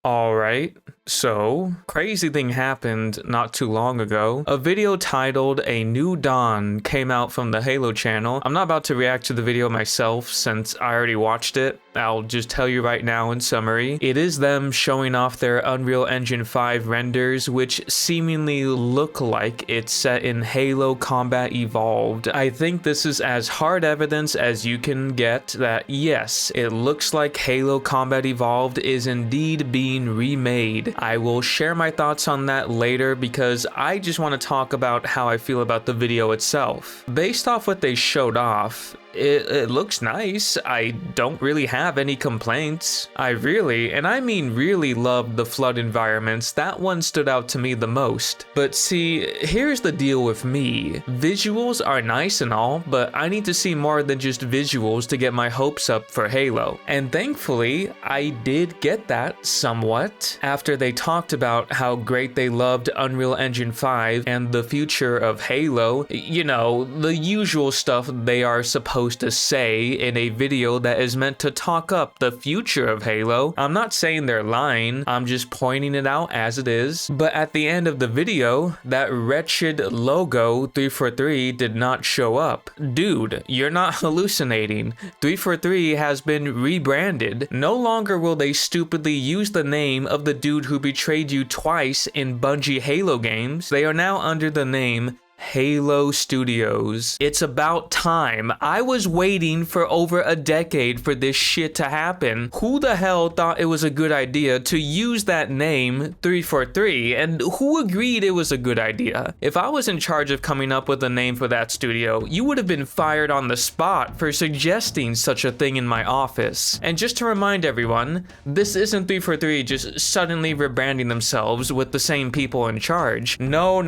Alright, so crazy thing happened not too long ago. A video titled A New Dawn came out from the Halo channel. I'm not about to react to the video myself since I already watched it. I'll just tell you right now in summary. It is them showing off their Unreal Engine 5 renders, which seemingly look like it's set in Halo Combat Evolved. I think this is as hard evidence as you can get that yes, it looks like Halo Combat Evolved is indeed being remade. I will share my thoughts on that later because I just want to talk about how I feel about the video itself. Based off what they showed off, it looks nice. I don't really have any complaints. I really, and I mean really, loved the flood environments. That one stood out to me the most. But see, here's the deal with me. Visuals are nice and all, but I need to see more than just visuals to get my hopes up for Halo. And thankfully, I did get that somewhat after they talked about how great they loved Unreal Engine 5 and the future of Halo. You know, the usual stuff they are supposed to say in a video that is meant to talk up the future of Halo. I'm not saying they're lying, I'm just pointing it out as it is. But at the end of the video, that wretched logo 343 did not show up. Dude, you're not hallucinating. 343 has been rebranded. No longer will they stupidly use the name of the dude who betrayed you twice in Bungie Halo games. They are now under the name Halo Studios. It's about time. I was waiting for over a decade for this shit to happen. Who the hell thought it was a good idea to use that name 343, and who agreed it was a good idea? If I was in charge of coming up with a name for that studio, you would have been fired on the spot for suggesting such a thing in my office. And just to remind everyone, this isn't 343 just suddenly rebranding themselves with the same people in charge. No.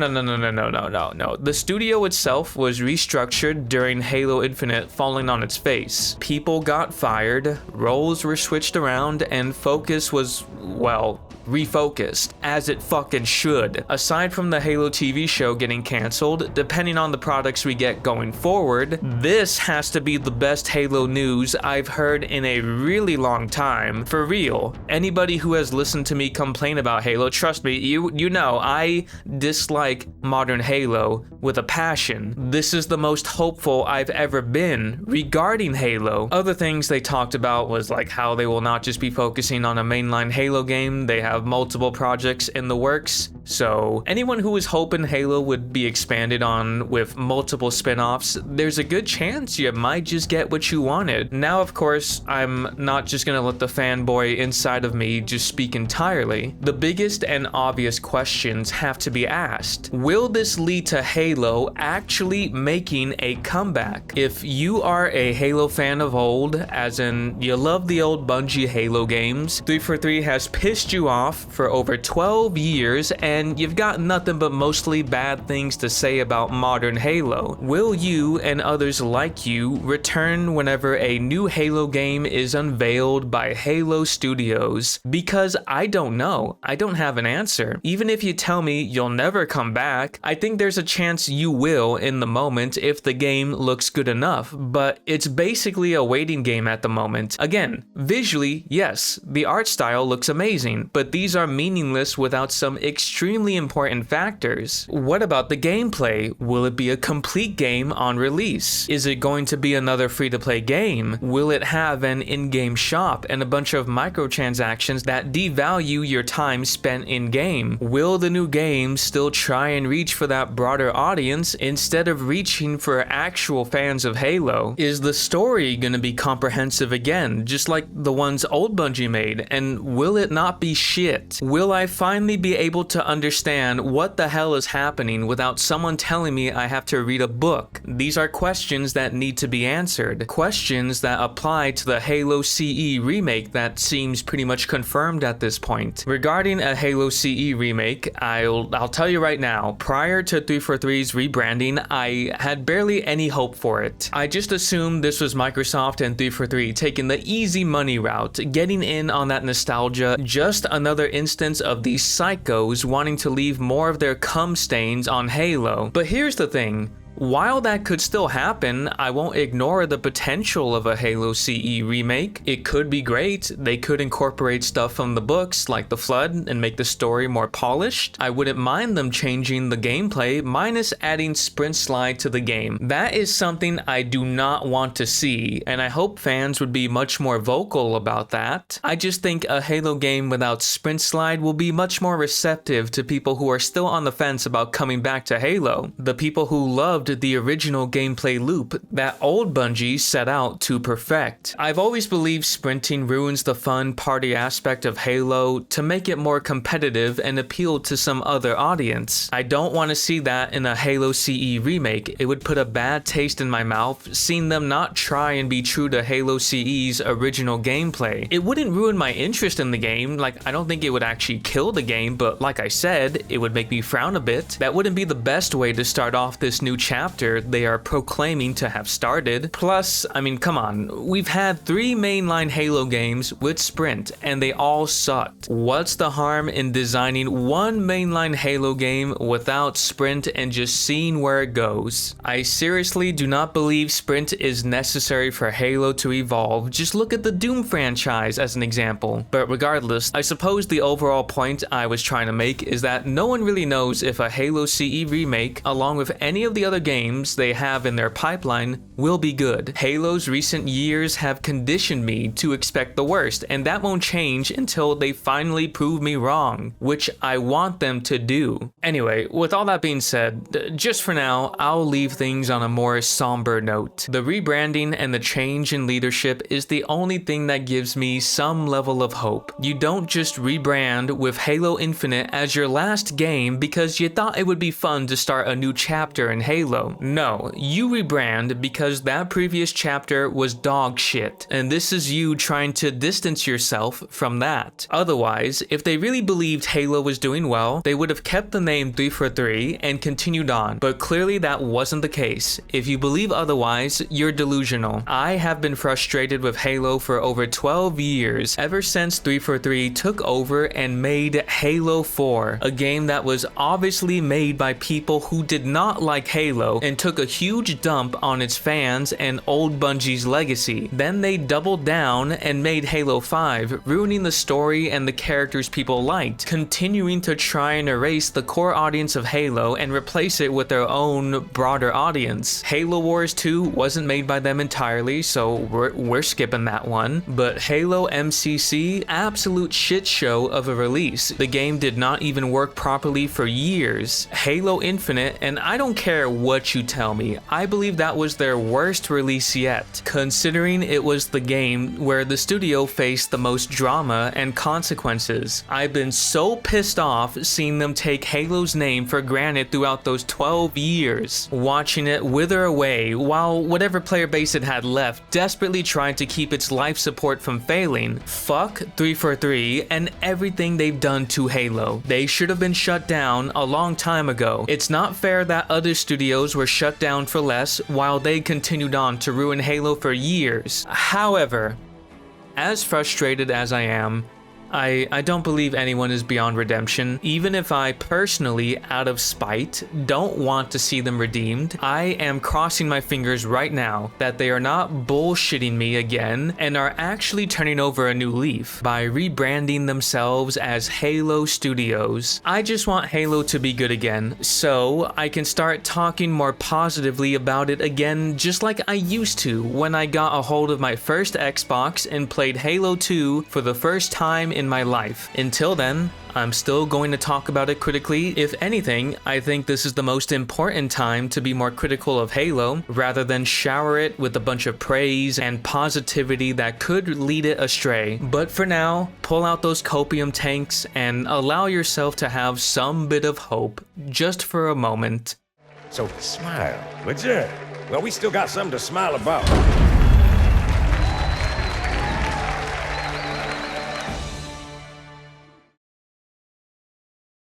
The studio itself was restructured during Halo Infinite falling on its face. People got fired, roles were switched around, and focus was, well, refocused, as it fucking should. Aside from the Halo TV show getting cancelled, depending on the products we get going forward, this has to be the best Halo news I've heard in a really long time. For real. Anybody who has listened to me complain about Halo, trust me, you know, I dislike modern Halo with a passion. This is the most hopeful I've ever been regarding Halo. Other things they talked about was like how they will not just be focusing on a mainline Halo game, they have multiple projects in the works. So anyone who was hoping Halo would be expanded on with multiple spin-offs, there's a good chance you might just get what you wanted. Now, of course, I'm not just gonna let the fanboy inside of me just speak entirely. The biggest and obvious questions have to be asked. Will this lead to Halo actually making a comeback? If you are a Halo fan of old, as in you love the old Bungie Halo games, 343 has pissed you off for over 12 years and you've got nothing but mostly bad things to say about modern Halo. Will you and others like you return whenever a new Halo game is unveiled by Halo Studios? Because I don't know. I don't have an answer. Even if you tell me you'll never come back, I think there's a chance you will in the moment if the game looks good enough, but it's basically a waiting game at the moment. Again, visually, yes, the art style looks amazing, but these are meaningless without some extremely important factors. What about the gameplay? Will it be a complete game on release? Is it going to be another free-to-play game? Will it have an in-game shop and a bunch of microtransactions that devalue your time spent in-game? Will the new game still try and reach for that broader audience instead of reaching for actual fans of Halo? Is the story gonna be comprehensive again, just like the ones old Bungie made? And will it not be shit? Will I finally be able to understand what the hell is happening without someone telling me I have to read a book? These are questions that need to be answered. Questions that apply to the Halo CE remake that seems pretty much confirmed at this point. Regarding a Halo CE remake, I'll tell you right now, prior to 343's rebranding, I had barely any hope for it. I just assumed this was Microsoft and 343 taking the easy money route, getting in on that nostalgia, just another instance of these psychos wanting to leave more of their cum stains on Halo. But here's the thing. While that could still happen, I won't ignore the potential of a Halo CE remake. It could be great. They could incorporate stuff from the books like the Flood and make the story more polished. I wouldn't mind them changing the gameplay minus adding sprint slide to the game. That is something I do not want to see, and I hope fans would be much more vocal about that. I just think a Halo game without sprint slide will be much more receptive to people who are still on the fence about coming back to Halo. The people who loved the original gameplay loop that old Bungie set out to perfect. I've always believed sprinting ruins the fun party aspect of Halo to make it more competitive and appeal to some other audience. I don't want to see that in a Halo CE remake. It would put a bad taste in my mouth seeing them not try and be true to Halo CE's original gameplay. It wouldn't ruin my interest in the game, like I don't think it would actually kill the game, but like I said, it would make me frown a bit. That wouldn't be the best way to start off this new chapter they are proclaiming to have started. Plus, I mean, come on, we've had 3 mainline Halo games with sprint and they all sucked. What's the harm in designing one mainline Halo game without sprint and just seeing where it goes? I seriously do not believe sprint is necessary for Halo to evolve. Just look at the Doom franchise as an example. But regardless, I suppose the overall point I was trying to make is that no one really knows if a Halo CE remake, along with any of the other games they have in their pipeline, will be good. Halo's recent years have conditioned me to expect the worst, and that won't change until they finally prove me wrong, which I want them to do. Anyway, with all that being said, just for now, I'll leave things on a more somber note. The rebranding and the change in leadership is the only thing that gives me some level of hope. You don't just rebrand with Halo Infinite as your last game because you thought it would be fun to start a new chapter in Halo. No, you rebrand because that previous chapter was dog shit, and this is you trying to distance yourself from that. Otherwise, if they really believed Halo was doing well, they would have kept the name 343 and continued on, but clearly that wasn't the case. If you believe otherwise, you're delusional. I have been frustrated with Halo for over 12 years, ever since 343 took over and made Halo 4, a game that was obviously made by people who did not like Halo and took a huge dump on its fans and old Bungie's legacy. Then they doubled down and made Halo 5, ruining the story and the characters people liked, continuing to try and erase the core audience of Halo and replace it with their own broader audience. Halo Wars 2 wasn't made by them entirely, so we're skipping that one. But Halo MCC, absolute shit show of a release. The game did not even work properly for years. Halo Infinite, and I don't care what you tell me, I believe that was their worst release yet, considering it was the game where the studio faced the most drama and consequences. I've been so pissed off seeing them take Halo's name for granted throughout those 12 years, watching it wither away while whatever player base it had left desperately tried to keep its life support from failing. Fuck 343 and everything they've done to Halo. They should have been shut down a long time ago. It's not fair that other studios were shut down for less while they continued on to ruin Halo for years. However, as frustrated as I am, I don't believe anyone is beyond redemption. Even if I personally, out of spite, don't want to see them redeemed, I am crossing my fingers right now that they are not bullshitting me again and are actually turning over a new leaf by rebranding themselves as Halo Studios. I just want Halo to be good again, so I can start talking more positively about it again, just like I used to when I got a hold of my first Xbox and played Halo 2 for the first time in my life. Until then, I'm still going to talk about it critically. If anything, I think this is the most important time to be more critical of Halo, rather than shower it with a bunch of praise and positivity that could lead it astray. But for now, pull out those copium tanks and allow yourself to have some bit of hope, just for a moment. So smile, would ya? Well, we still got something to smile about.